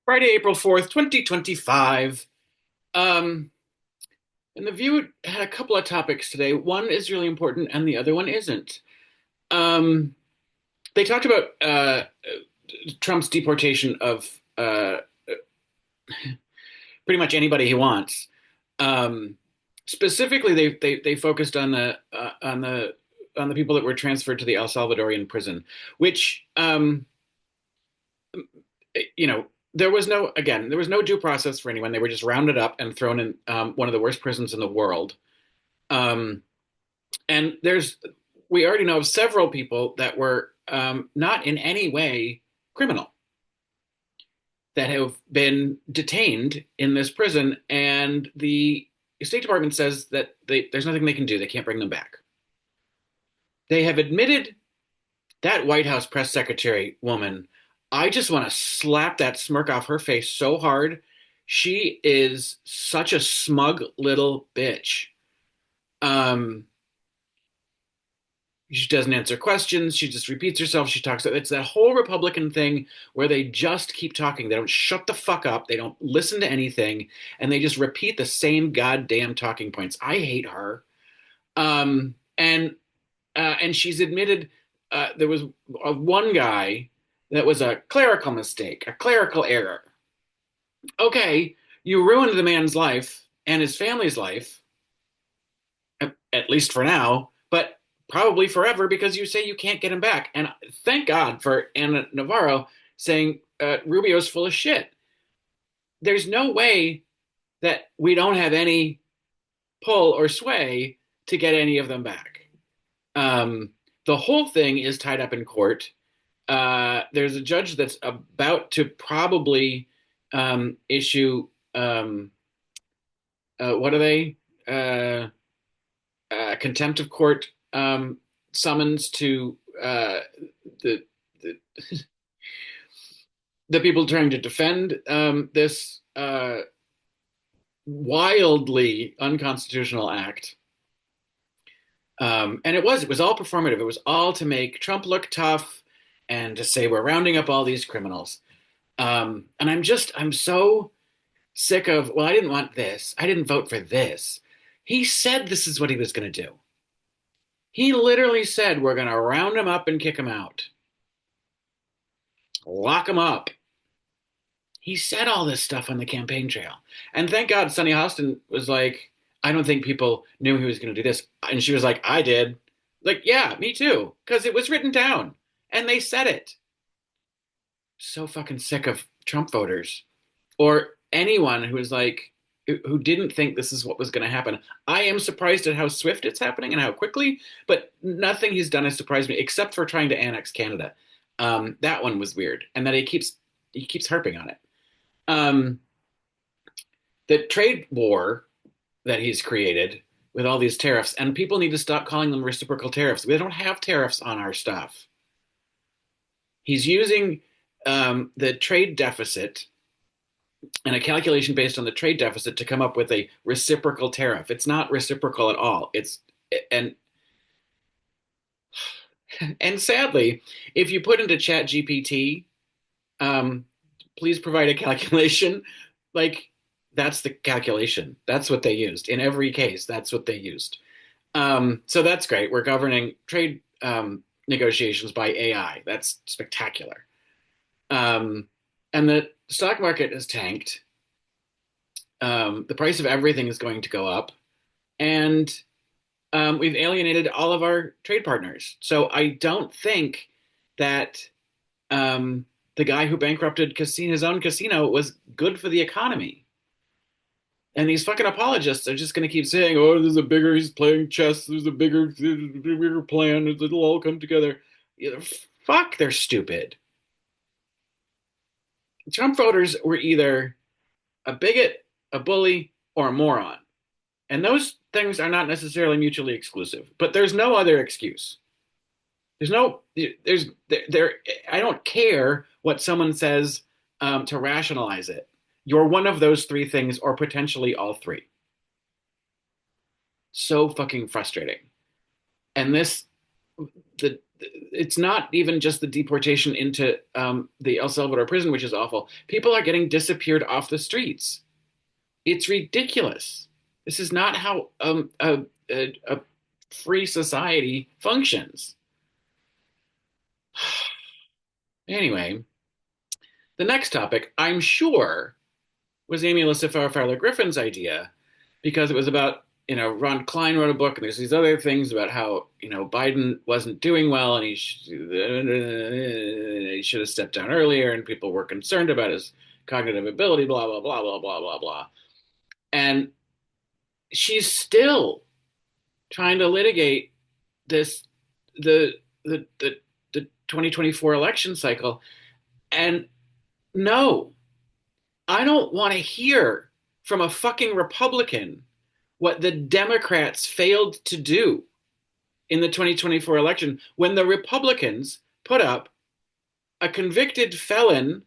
Friday, April 4th, 2025. Um, and the View had a couple of topics today. One is really important and the other one isn't. Um, they talked about Trump's deportation of pretty much anybody he wants. Um, Specifically, they focused on the people that were transferred to the El Salvadorian prison, which you know, there was no due process for anyone. They were just rounded up and thrown in one of the worst prisons in the world. Um, and we already know of several people that were not in any way criminal that have been detained in this prison, and the State Department says that there's nothing they can do. They can't bring them back. They have admitted that White House press secretary woman, I just want to slap that smirk off her face so hard. She is such a smug little bitch. Um, she doesn't answer questions. She just repeats herself. She talks. It's that whole Republican thing where they just keep talking. They don't shut the fuck up. They don't listen to anything, and they just repeat the same goddamn talking points. I hate her. And she's admitted there was one guy that was a clerical mistake, a clerical error. Okay, you ruined the man's life and his family's life, at least for now, but probably forever because you say you can't get him back. And thank God for Anna Navarro saying Rubio's full of shit. There's no way that we don't have any pull or sway to get any of them back. Um, the whole thing is tied up in court. There's a judge that's about to probably issue what are they? Contempt of court summons to the, the the people trying to defend this wildly unconstitutional act. And it was all performative. It was all to make Trump look tough and to say we're rounding up all these criminals. And I'm so sick of, well, I didn't want this. I didn't vote for this. He said this is what he was going to do. He literally said we're going to round him up and kick him out, lock him up. He said all this stuff on the campaign trail. And thank God Sonny Hostin was like, I don't think people knew he was going to do this. And she was like, I did. Like, yeah, me too. Because it was written down and they said it. So fucking sick of Trump voters or anyone who is like, who didn't think this is what was going to happen. I am surprised at how swift it's happening and how quickly, but nothing he's done has surprised me except for trying to annex Canada. That one was weird. And that he keeps harping on it. Um, the trade war that he's created with all these tariffs, and people need to stop calling them reciprocal tariffs. We don't have tariffs on our stuff. He's using the trade deficit and a calculation based on the trade deficit to come up with a reciprocal tariff. It's not reciprocal at all. And and sadly, if you put into Chat GPT, um, please provide a calculation, like that's the calculation. That's what they used in every case. That's what they used. So that's great. We're governing trade negotiations by AI. That's spectacular. Um, and the stock market has tanked. The price of everything is going to go up, and we've alienated all of our trade partners. So I don't think that the guy who bankrupted his own casino was good for the economy. And these fucking apologists are just going to keep saying, "Oh, he's playing chess. There's a bigger plan. It'll all come together." Fuck, they're stupid. Trump voters were either a bigot, a bully, or a moron. And those things are not necessarily mutually exclusive, but there's no other excuse. There's no, there's, there, I don't care what someone says to rationalize it. You're one of those three things, or potentially all three. So fucking frustrating. And the it's not even just the deportation into the El Salvador prison, which is awful. People are getting disappeared off the streets. It's ridiculous. This is not how a free society functions. Anyway, the next topic, I'm sure, was Amy Alyssa Fowler Griffin's idea because it was about, Ron Klein wrote a book and there's these other things about how, Biden wasn't doing well and he should have stepped down earlier and people were concerned about his cognitive ability, blah, blah, blah, blah, blah, blah, blah. And she's still trying to litigate this, the, the 2024 election cycle. And no, I don't want to hear from a fucking Republican what the Democrats failed to do in the 2024 election when the Republicans put up a convicted felon,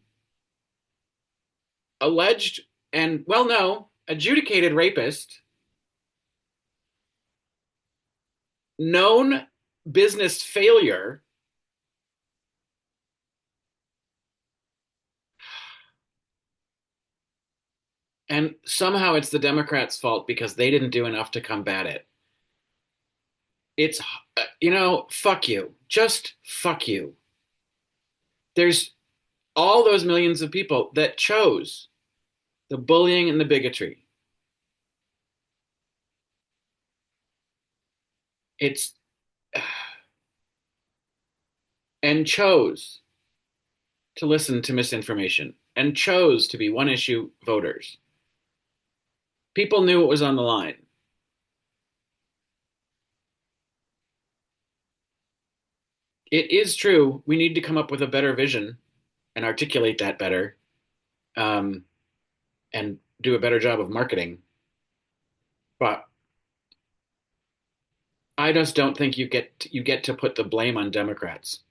alleged and, well, no, adjudicated rapist, known business failure. And somehow it's the Democrats' fault because they didn't do enough to combat it. It's, fuck you. Just fuck you. There's all those millions of people that chose the bullying and the bigotry. It's, and chose to listen to misinformation and chose to be one issue voters. People knew what was on the line. It is true. We need to come up with a better vision and articulate that better, um, and do a better job of marketing. But I just don't think you get to put the blame on Democrats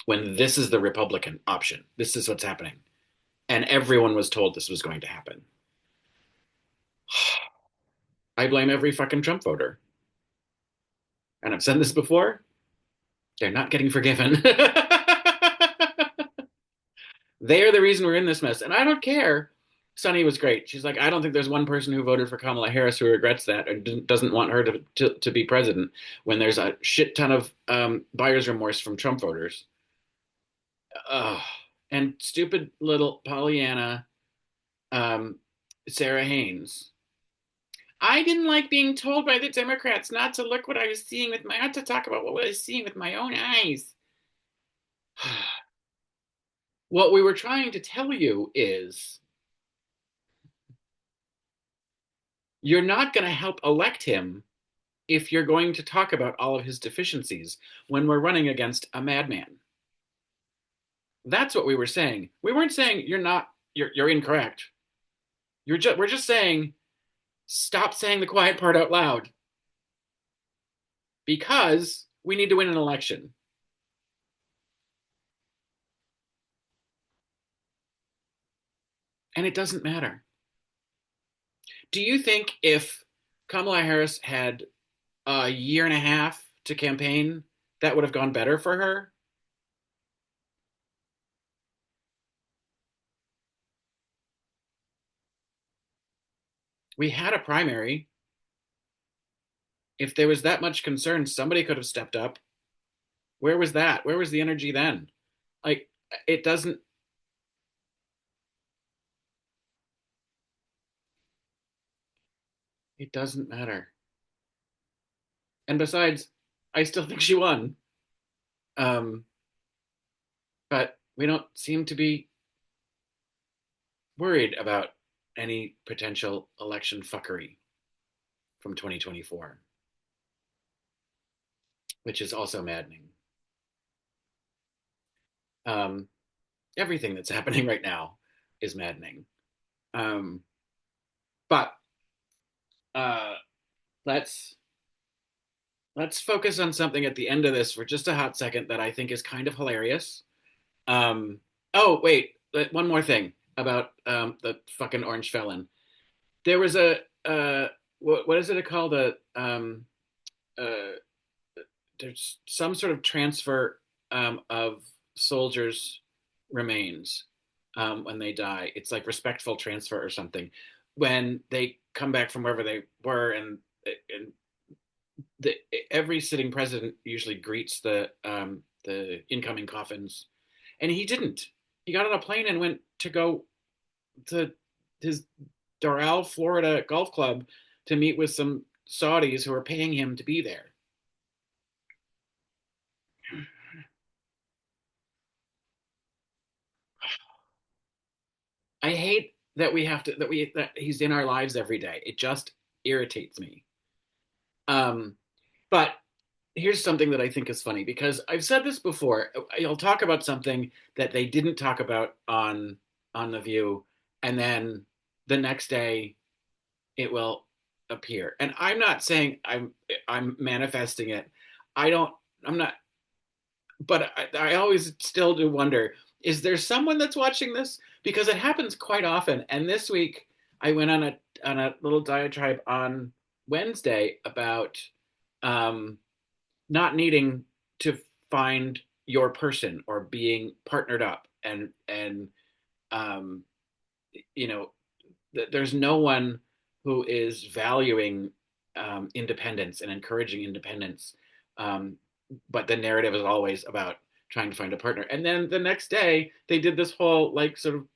when this is the Republican option. This is what's happening, and everyone was told this was going to happen. I blame every fucking Trump voter, and I've said this before. They're not getting forgiven. They are the reason we're in this mess. And I don't care. Sunny was great. She's like, I don't think there's one person who voted for Kamala Harris who regrets that or doesn't want her to be president when there's a shit ton of buyer's remorse from Trump voters. Ugh. And stupid little Pollyanna, um, Sarah Haynes. I didn't like being told by the Democrats not to look what I was seeing with not to talk about what I was seeing with my own eyes. What we were trying to tell you is you're not going to help elect him if you're going to talk about all of his deficiencies when we're running against a madman. That's what we were saying. We weren't saying you're incorrect. We're just saying stop saying the quiet part out loud because we need to win an election. And it doesn't matter. Do you think if Kamala Harris had a year and a half to campaign, that would have gone better for her? We had a primary. If there was that much concern, somebody could have stepped up. Where was that? Where was the energy then? Like, it doesn't, it doesn't matter. And besides, I still think she won. Um, but we don't seem to be worried about any potential election fuckery from 2024, which is also maddening. Um, Everything that's happening right now is maddening. Um, but uh, let's let's focus on something at the end of this for just a hot second that I think is kind of hilarious. Um, oh wait, one more thing about the fucking orange felon. There was a what is it called? A there's some sort of transfer of soldiers' remains when they die. It's like respectful transfer or something. When they come back from wherever they were, and the, every sitting president usually greets the incoming coffins, and he didn't. He got on a plane and went to go to his Doral, Florida golf club to meet with some Saudis who are paying him to be there. I hate that we have to that he's in our lives every day. It just irritates me. Um, but here's something that I think is funny because I've said this before. You'll talk about something that they didn't talk about on the View, and then the next day it will appear. And I'm not saying I'm manifesting it. I don't. I'm not. But I always still do wonder: is there someone that's watching this? Because it happens quite often. And this week I went on a little diatribe on Wednesday about um, not needing to find your person or being partnered up, and um, you know there's no one who is valuing independence and encouraging independence, um, but the narrative is always about trying to find a partner. And then the next day they did this whole like sort of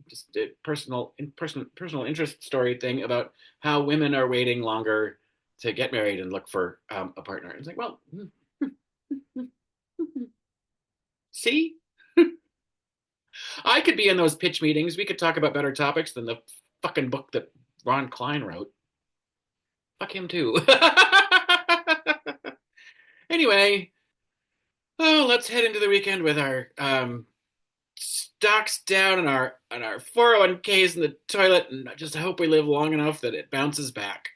just personal interest story thing about how women are waiting longer to get married and look for a partner. It's like, well, see, I could be in those pitch meetings. We could talk about better topics than the fucking book that Ron Klein wrote. Fuck him too. Anyway, oh, let's head into the weekend with our stocks down and our 401ks in the toilet, and just hope we live long enough that it bounces back.